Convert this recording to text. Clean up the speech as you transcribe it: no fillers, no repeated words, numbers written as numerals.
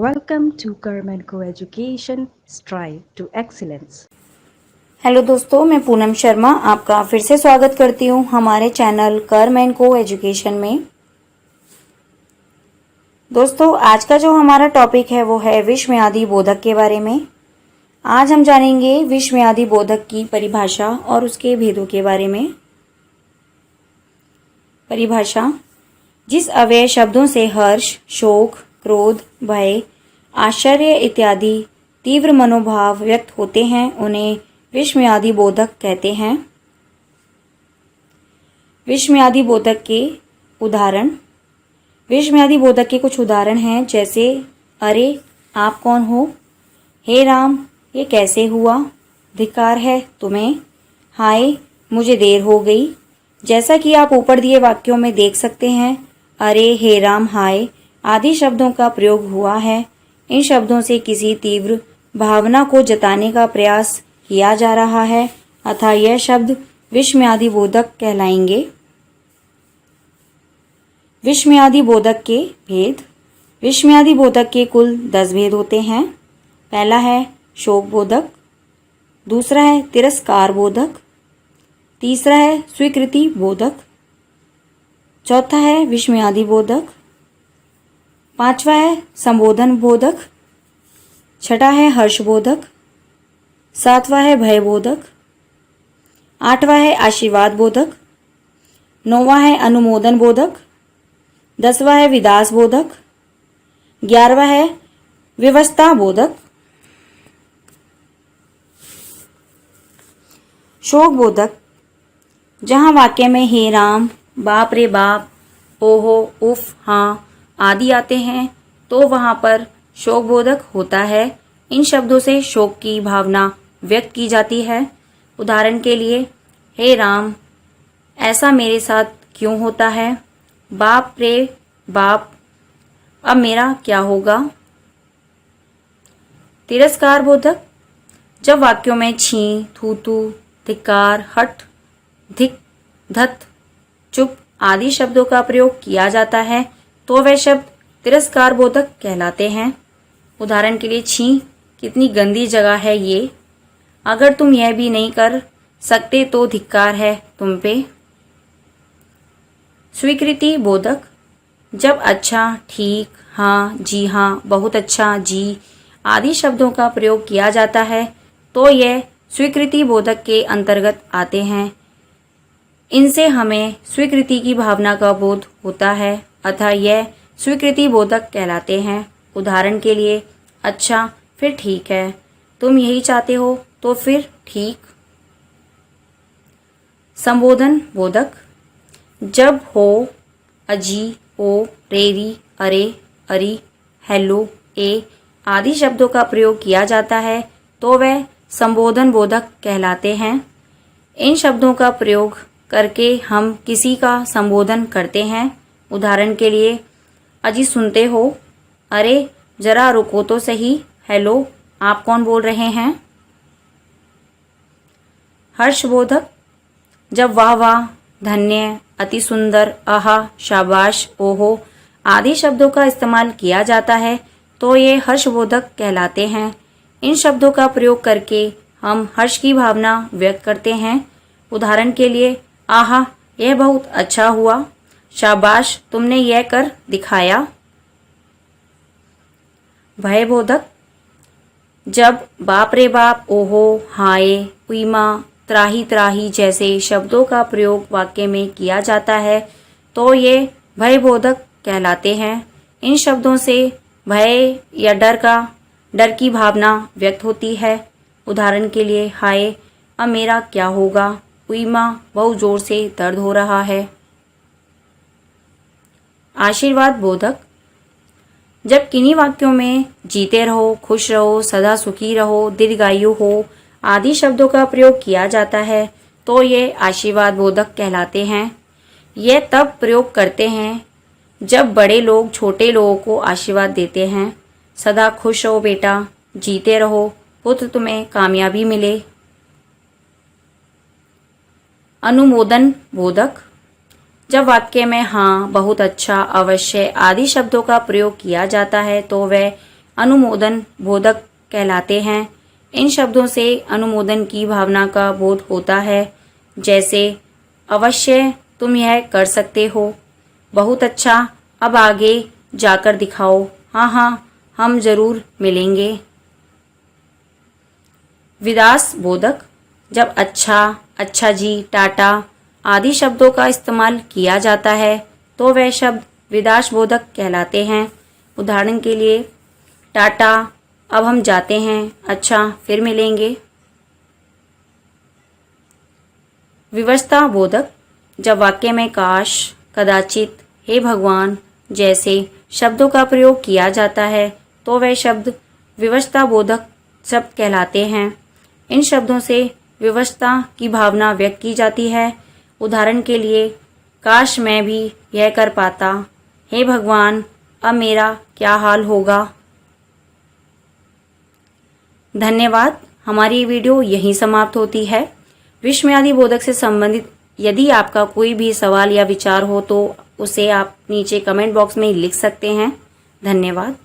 Welcome to Karman Co-Education Strive to Excellence. Hello दोस्तों, मैं पूनम शर्मा आपका फिर से स्वागत करती हूँ हमारे चैनल कर्म को एजुकेशन में। दोस्तों, आज का जो हमारा टॉपिक है वो है विश्वम्यादि बोधक के बारे में। आज हम जानेंगे विश्वम्यादि बोधक की परिभाषा और उसके भेदों के बारे में। परिभाषा: जिस अव्यय शब्दों से हर्ष, शोक, क्रोध, भय, आश्चर्य इत्यादि तीव्र मनोभाव व्यक्त होते हैं उन्हें विश्वम्यादि बोधक कहते हैं। विश्वम्यादि बोधक के उदाहरण: विश्वम्यादि बोधक के कुछ उदाहरण हैं, जैसे अरे आप कौन हो, हे राम ये कैसे हुआ, धिक्कार है तुम्हें, हाय मुझे देर हो गई। जैसा कि आप ऊपर दिए वाक्यों में देख सकते हैं, अरे, हे राम, हाय आदि शब्दों का प्रयोग हुआ है। इन शब्दों से किसी तीव्र भावना को जताने का प्रयास किया जा रहा है, अतः यह शब्द विश्वम्यादि बोधक कहलाएंगे। विश्वम्यादि बोधक के भेद: विश्वम्यादि बोधक के कुल 10 भेद होते हैं। पहला है शोक बोधक, दूसरा है तिरस्कार बोधक, तीसरा है स्वीकृति बोधक, चौथा है विश्वम्यादि बोधक, पांचवा है संबोधन बोधक, छठा है हर्ष बोधक, सातवां है भय बोधक, आठवां है आशीर्वाद बोधक, नौवां है अनुमोदन बोधक, 10वां है विदास बोधक, 11वां है विवशता बोधक। शोक बोधक: जहां वाक्य में हे राम, बाप रे बाप, ओहो, उफ, हाँ आदि आते हैं तो वहां पर शोक बोधक होता है। इन शब्दों से शोक की भावना व्यक्त की जाती है। उदाहरण के लिए, हे राम ऐसा मेरे साथ क्यों होता है, बाप रे बाप अब मेरा क्या होगा। तिरस्कार बोधक: जब वाक्यों में छी, थू थू, धिक्कार, हट, धिक, धत, चुप आदि शब्दों का प्रयोग किया जाता है तो वह शब्द तिरस्कार बोधक कहलाते हैं। उदाहरण के लिए, छी कितनी गंदी जगह है ये, अगर तुम यह भी नहीं कर सकते तो धिक्कार है तुम पे। स्वीकृति बोधक: जब अच्छा, ठीक, हाँ, जी हाँ, बहुत अच्छा, जी आदि शब्दों का प्रयोग किया जाता है तो यह स्वीकृति बोधक के अंतर्गत आते हैं। इनसे हमें स्वीकृति की भावना का बोध होता है, अतः यह स्वीकृति बोधक कहलाते हैं। उदाहरण के लिए, अच्छा फिर ठीक है, तुम यही चाहते हो तो फिर ठीक। संबोधन बोधक: जब हो, अजी, ओ, रेरी, अरे, अरी, हेलो, ए आदि शब्दों का प्रयोग किया जाता है तो वह संबोधन बोधक कहलाते हैं। इन शब्दों का प्रयोग करके हम किसी का संबोधन करते हैं। उदाहरण के लिए, अजी सुनते हो, अरे जरा रुको तो सही, हेलो आप कौन बोल रहे हैं। हर्ष बोधक: जब वाह वाह, धन्य, अति सुंदर, आहा, शाबाश, ओहो आदि शब्दों का इस्तेमाल किया जाता है तो ये हर्षबोधक कहलाते हैं। इन शब्दों का प्रयोग करके हम हर्ष की भावना व्यक्त करते हैं। उदाहरण के लिए, आहा यह बहुत अच्छा हुआ, शाबाश तुमने यह कर दिखाया। भय बोधक: जब बाप रे बाप, ओहो, हाय, उईमा, त्राही त्राही जैसे शब्दों का प्रयोग वाक्य में किया जाता है तो ये भय बोधक कहलाते हैं। इन शब्दों से भय या डर की भावना व्यक्त होती है। उदाहरण के लिए, हाय अब मेरा क्या होगा, उईमा बहुत जोर से दर्द हो रहा है। आशीर्वाद बोधक: जब किन्हीं वाक्यों में जीते रहो, खुश रहो, सदा सुखी रहो, दीर्घायु हो आदि शब्दों का प्रयोग किया जाता है तो ये आशीर्वाद बोधक कहलाते हैं। यह तब प्रयोग करते हैं जब बड़े लोग छोटे लोगों को आशीर्वाद देते हैं। सदा खुश रहो बेटा, जीते रहो, पुत्र तुम्हें कामयाबी मिले। अनुमोदन बोधक: जब वाक्य में हाँ, बहुत अच्छा, अवश्य आदि शब्दों का प्रयोग किया जाता है तो वह अनुमोदन बोधक कहलाते हैं। इन शब्दों से अनुमोदन की भावना का बोध होता है, जैसे अवश्य तुम यह कर सकते हो, बहुत अच्छा, अब आगे जाकर दिखाओ, हाँ हाँ हम जरूर मिलेंगे। विदास बोधक, जब अच्छा, अच्छा जी, टाटा आदि शब्दों का इस्तेमाल किया जाता है तो वह शब्द विदास बोधक कहलाते हैं। उदाहरण के लिए, टाटा, अब हम जाते हैं, अच्छा फिर मिलेंगे। विवशता बोधक, जब वाक्य में काश, कदाचित, हे भगवान जैसे शब्दों का प्रयोग किया जाता है तो वह शब्द विवशता बोधक शब्द कहलाते हैं। इन शब्दों से विवशता की भावना व्यक्त की जाती है। उदाहरण के लिए, काश मैं भी यह कर पाता, हे भगवान अब मेरा क्या हाल होगा। धन्यवाद। हमारी वीडियो यहीं समाप्त होती है। विस्मयादि बोधक से संबंधित यदि आपका कोई भी सवाल या विचार हो तो उसे आप नीचे कमेंट बॉक्स में लिख सकते हैं। धन्यवाद।